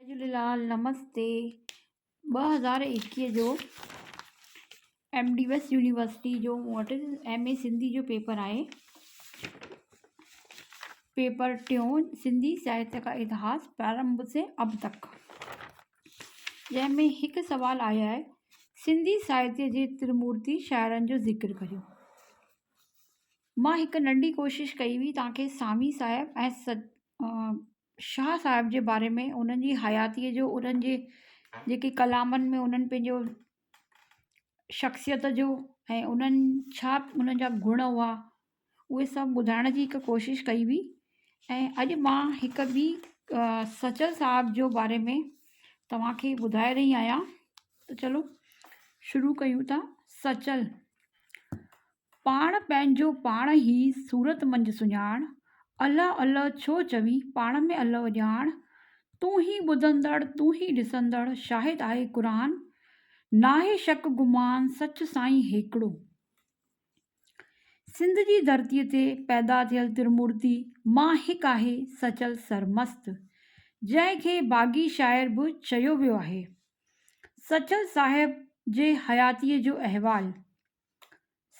जय झूलेलाल, नमस्ते। 2021 जो MDWest university जो मूं वटि MA सिंधी जो पेपर आहे। पेपर टियों, सिंधी साहित्य का इतिहास प्रारंभ से अब तक, जंहिंमें हिकु सवाल आयो आहे, सिंधी साहित्य जे त्रिमूर्ति शाइरनि जो ज़िक्र करियो। मां हिकु नंढी कोशिशि कई हुई तव्हांखे सामी साहिब ऐं शाह साहिब जे बारे में, उन्हनि जी हयातीअ जो, उन्हनि जे जेके कलामनि में उन्हनि पंहिंजो शख़्सियत जो ऐं उन्हनि छा उन्हनि जा गुण हुआ, उहे सभु ॿुधाइण जी हिकु कोशिशि कई हुई। ऐं अॼु मां हिकु ॿी सचल साहिब जो बारे में तव्हांखे ॿुधाए रही आहियां। त चलो शुरू कयूं था। सचल: पाण पंहिंजो पाण ई सूरत मंझि सुञाण, अलाह अलाह छो चवी पाण में अलाह ॼाण, तूं ही ॿुधंदड़ तूं ही ॾिसंदड़, शाहिद आहे क़ुरान, नाहे शक गुमान सच साईं हिकिड़ो। सिंध जी धरतीअ ते पैदा थियल त्रिमूर्ति मां हिकु आहे सचल सरमस्त, जंहिंखे बाग़ी शाइर बि चयो वियो आहे। सचल साहिब जे हयातीअ जो अहवाल: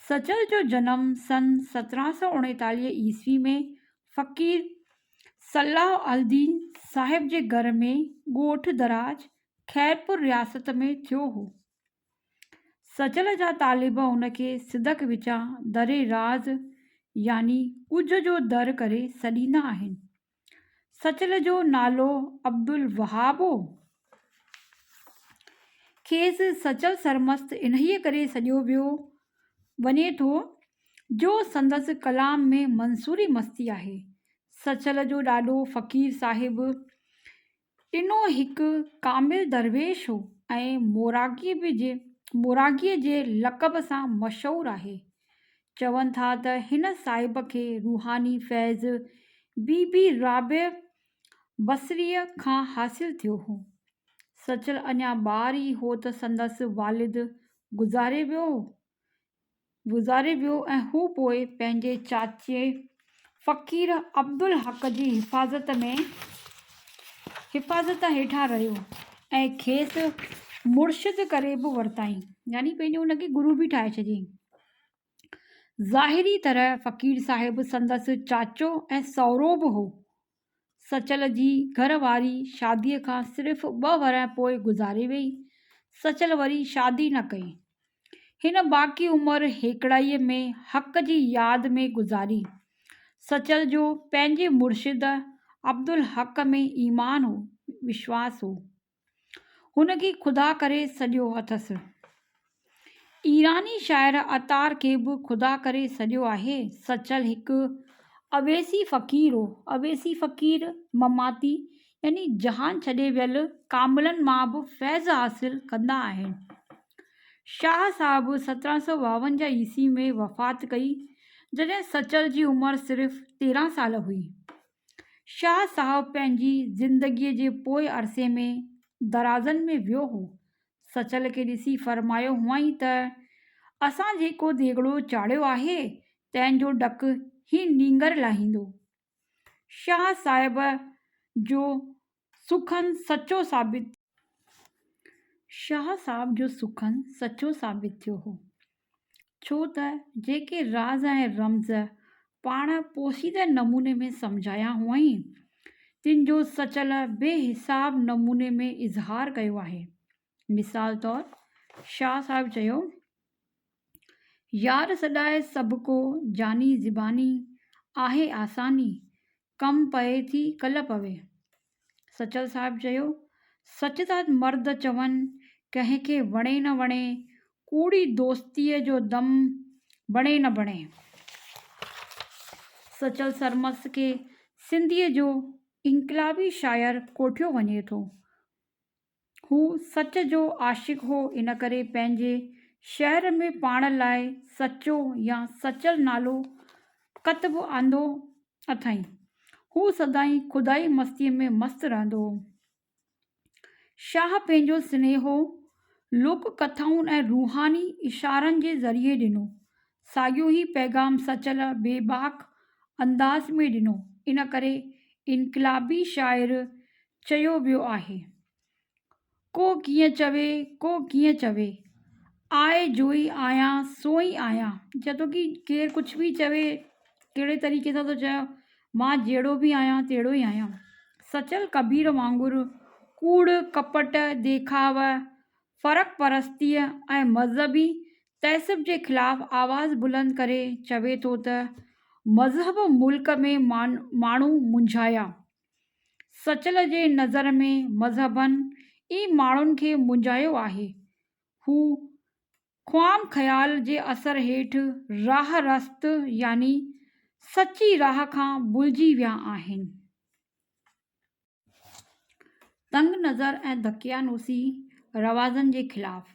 सचल जो जनमु सन 1739 ईस्वी में फ़क़ीर सलाह अल-दीन साहिब जे घर में ॻोठ दराज, खैरपुर रियासत में थियो हो। सचल जा तालिब उनखे सिदक विचां दरे राज़ यानी कुझ जो दर करे सॾींदा आहिनि। सचल जो नालो अब्दुल वहाब हो। खेसि सचल सरमस्त इन्हीअ करे सॾियो वियो वञे थो जो संदसि कलाम में मंसूरी मस्ती आहे। सचल जो ॾाॾो फ़क़ीर साहिब टिनो हिकु कामिल दरवेश हो ऐं मोरागीअ जे लक़ब सां मशहूरु आहे। चवनि था त हिन साहिब खे रूहानी फैज़ बीबी राबिअ बसरीअ खां हासिलु थियो हो। सचल अञा ॿार ई हो त संदसि वालिद गुज़ारे वियो ऐं हू पोइ पंहिंजे चाचे फ़क़ीर अब्दुल हक़ जी हिफ़ाज़त हेठां रहियो ऐं खेसि मुर्शिद करे बि वरिताईं, यानी पंहिंजो हुनखे गुरु बि ठाहे छॾियईं। ज़ाहिरी तरह फ़क़ीर साहिब संदसि चाचो ऐं सहुरो बि हो। सचल जी घरवारी शादीअ खां सिर्फ़ु 2 वर पोइ गुज़ारे वई। सचल वरी शादी न कई। हिन बाक़ी उमिरि हेकड़ाईअ में हक़ जी यादि में गुज़ारी। सचल जो पंहिंजे मुर्शिद अब्दुल हक़ में ईमान हो, विश्वास हो। हुनखे ख़ुदा करे सॾियो अथसि। ईरानी शाइर अतार खे बि ख़ुदा करे सॾियो आहे। सचल हिकु अवेसी फ़क़ीर हो। अवेसी फ़क़ीर ममाती यानी जहान छॾे वियल कामिलनि मां बि फैज़ हासिलु कंदा आहिनि। शाह साहिब 1752 ईस्वी में वफ़ात कई, जॾहिं सचल जी उमिरि सिर्फ़ु 13 साल हुई। शाह साहिब पंहिंजी ज़िंदगीअ जे पोइ अरसे में दराज़नि में वियो हो। सचल खे ॾिसी फ़रमायो हुआईं त असां जेको देगिड़ो चाढ़ियो आहे तंहिंजो डकु ही नींगर लाहींदो। शाह साहिब जो सुखन सचो साबित थियो हो, छो त जेके राज़ ऐं रम्ज़ पाण पोशीदे नमूने में सम्झाया हुआईं, तिन जो सचल बेहिसाब नमूने में इज़हार कयो आहे। मिसाल तौर शाह साहिब चयो, यार सॾाए सभ को जानी ज़िबानी, आहे आसानी कम पए थी कल पवे। सचल साहिब चयो, सच था मर्द चवनि, कंहिंखे वणे न वणे, कूड़ी दोस्तीअ जो दम बणे न बणे। सचल सरमस्त खे सिंधीअ जो इनकलाबी शाइर कोठियो वञे थो। हू सच जो आशिक़ हो, इन करे पंहिंजे शहर में पाण लाइ सचो या सचल नालो कतबु आंदो अथईं। हू सदाईं ख़ुदाई मस्तीअ में मस्तु रहंदो हो। शाह पंहिंजो स्नेहो लोक कथाउनि ऐं रूहानी इशारनि जे ज़रिए ॾिनो। साॻियो ई पैगाम सचल बेबाक अंदाज़ में ॾिनो। इन करे इनकलाबी शाइर चयो वियो आहे। को कीअं चवे आए जो ई आहियां सो ई आहियां। चए थो की केरु कुझु बि चवे कहिड़े तरीक़े सां थो चयो, मां जहिड़ो बि आहियां तहिड़ो ई आहियां। सचल कबीर वांगुरु कूड़ कपट देखाव फ़र्क़ परस्तीअ ऐं मज़हबी तहज़ुब जे ख़िलाफ़ आवाज़ बुलंद करे चवे थो त मज़हब मुल्क में माण्हू मुंझाया। सचल जे नज़र में मज़हबनि ई माण्हुनि खे मुंझायो आहे। हू ख़्वाम ख़याल जे असर हेठि राह रस्त यानी सची राह खां भुलिजी विया आहिनि। तंग नज़र ऐं दकियानूसी रवाज़नि जे ख़िलाफ़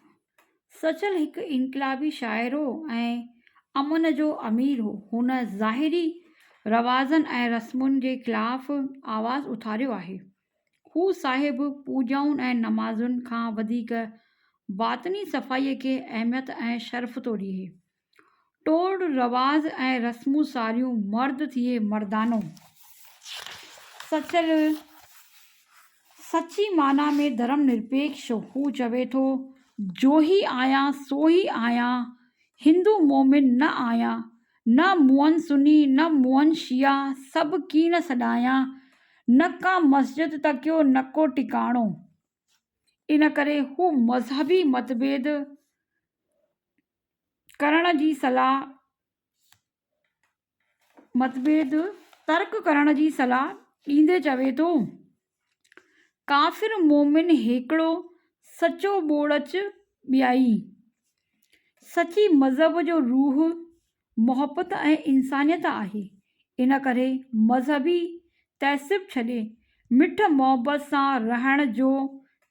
सचल हिकु इनक़लाबी शाइर हो ऐं अमन जो अमीर हो। हुन ज़ाहिरी रवाज़नि ऐं रस्मुनि जे ख़िलाफ़ आवाज़ उथारियो आहे। हू साहिब पूॼाउनि ऐं नमाज़ुनि खां वधीक बातिनी सफ़ाईअ खे अहमियत ऐं शर्फ़ थो ॾिए। टोड़ रवाज़ ऐं रस्मूं सारियूं मर्द थिए मर्दानो। सचल सची माना में धर्म निरपेक्ष। हू चवे थो जो ही आहियां सो ही आहियां, हिंदू मोमिन न आहियां, न मुअन सुन्नी न मुअन शिया, सभु कीन सॾायां, न का मस्जिद तकियो न को टिकाणो। इन करे हू मज़हबी मतभेद तर्क करण जी सलाह ॾींदे चवे थो काफ़िर मोमिन हिकिड़ो सचो बोड़च ॿियाई। सची मज़हब जो रूह मोहब्बत ऐं इंसानियत आहे। इन करे मज़हबी तहज़ुब छॾे मिठ मोहब्बत सां रहण जो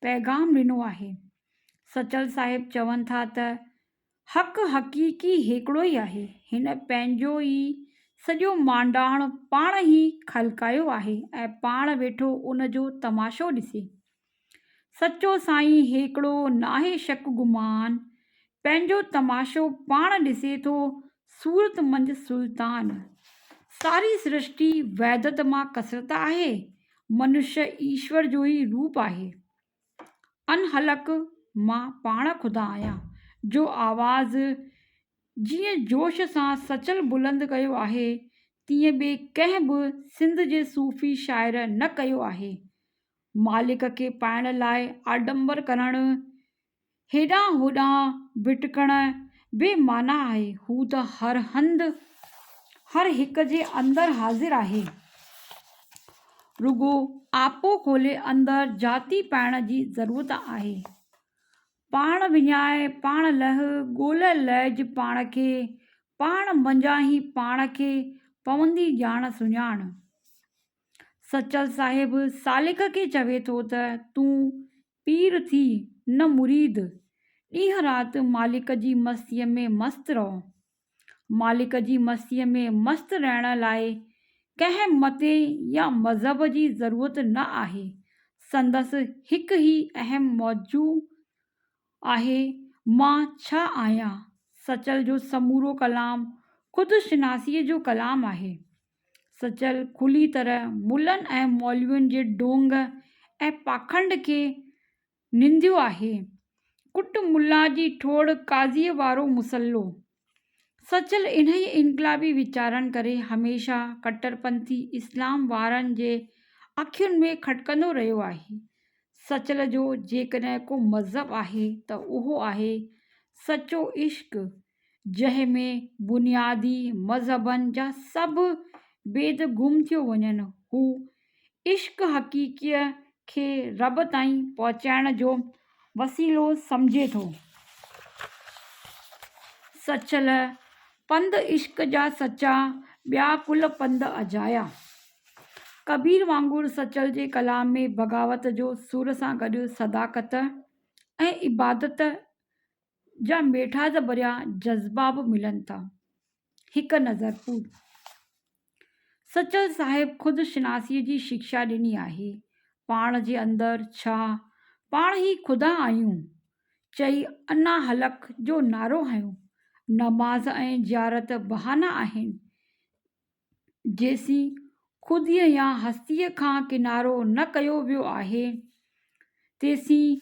पैगाम ॾिनो आहे। सचल साहिब चवनि था त हक़ हक़ीक़ी हिकिड़ो ई आहे। हिन पंहिंजो ई सॼो मांडाण पाण ई ख़लकायो आहे ऐं पाण वेठो उन जो तमाशो ॾिसे। सचो साईं हिकिड़ो नाहे शक गुमान, पंहिंजो तमाशो पाण ॾिसे थो सूरत मंझि सुल्तान। सारी सृष्टि वैदत मां कसरत आहे, मनुष्य ईश्वर जो ई रूप आहे। अनहलक मां पाण ख़ुदा आहियां जो आवाज़ जीअं जोश सां सचल बुलंद कयो आहे तीअं ॿिए कंहिं बि सिंध जे सूफ़ी शाइर न कयो आहे। मालिक खे पाइण लाइ आडंबर करणु हेॾां होॾां भिटकण बेमाना आहे। हू त हर हंधि हर हिक जे अंदरि हाज़िर आहे। रुगो आपो खोले अंदरि जाती पाइण जी ज़रूरत आहे। पाण विञाए पाण लह ॻोल्ह लहज पाण खे, पाण मंझाही पाण खे पवंदी ॼाण सुञाण। सचल साहिब सालिक खे चवे थो त तूं पीर थी न मुरीद, ॾींहं राति मालिक जी मस्तीअ में मस्तु रहो। मालिक जी मस्तीअ में मस्तु रहण लाइ कंहिं मते या मज़हब जी ज़रूरत न आहे। संदसि हिकु ई अहम मौजू आहे मां छा आहियां। सचल जो समूरो कलाम ख़ुदशिनासीअ जो कलाम आहे। सचल खुली तरह मुल्लनि ऐं मौलवियुनि जे ढोंग ऐं पाखंड खे निंदियो आहे। कुट मुल्ला जी ठोड़ काज़ीअ वारो मुसलो। सचल इन्ही इनक़लाबी वीचारनि करे हमेशह कट्टरपंथी इस्लाम वारनि जे अखियुनि में खटकंदो रहियो आहे। सचल जो जेकॾहिं को मज़हब आहे त उहो आहे सचो इश्क, जंहिं में बुनियादी मज़हबनि जा सभु बेद गुम थियो वञनि। हू इश्क हक़ीक़ीअ खे रब ताईं पहुचाइण जो वसीलो सम्झे थो। सचल पंध इश्क जा सचा, ॿिया कुल पंध अजाया। कबीर वांगुरु सचल जे कलाम में बग़ावत जो सुर सां गॾु सदाकत ऐं इबादत जा मेठाज़ भरिया जज़्बा बि मिलनि था। हिकु नज़रपुर सचल साहिब ख़ुदशिनासीअ जी शिक्षा ॾिनी आहे। पाण जे अंदरि छा पाण ई ख़ुदा आहियूं चई अना हलक जो नारो हयूं। नमाज़ ऐं ज़ियारत बहाना आहिनि। जेसीं ख़ुदीअ या हस्तीअ खां किनारो न कयो वियो आहे तेसीं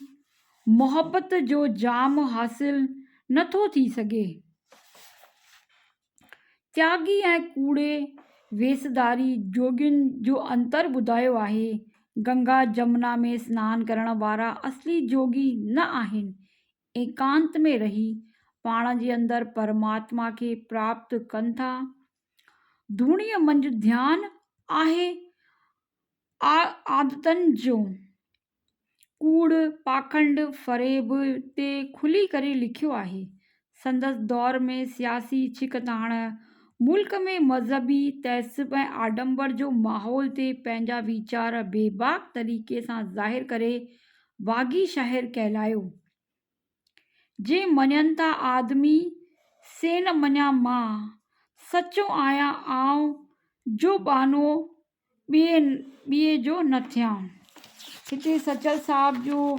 मोहब्बत जो जाम हासिल नथो थी सघे। त्यागी ऐं कूड़े वेसदारी जोगियुनि जो अंतर ॿुधायो आहे। गंगा जमुना में सनानु करण वारा असली जोगी न आहिनि। एकांत में रही पाण जे अंदरि परमात्मा खे प्राप्त कनि था। धूणीअ मंझि ध्यानु आहे आदतनि जो। कूड़ पाखंड फ़रेब ते खुली करे लिखियो आहे। संदसि दौर में सियासी छिकताण मुल्क में मज़हबी तहज़ुब ऐं आडंबर जो माहौल ते पंहिंजा वीचार बेबाक तरीक़े सां ज़ाहिर करे बाग़ी शाइर कहलायो। जे मञनि था आदमी से न मञा मां, सचो आहियां आऊं जो बानो ॿिए जो न थियां। हिते सचल साहब जो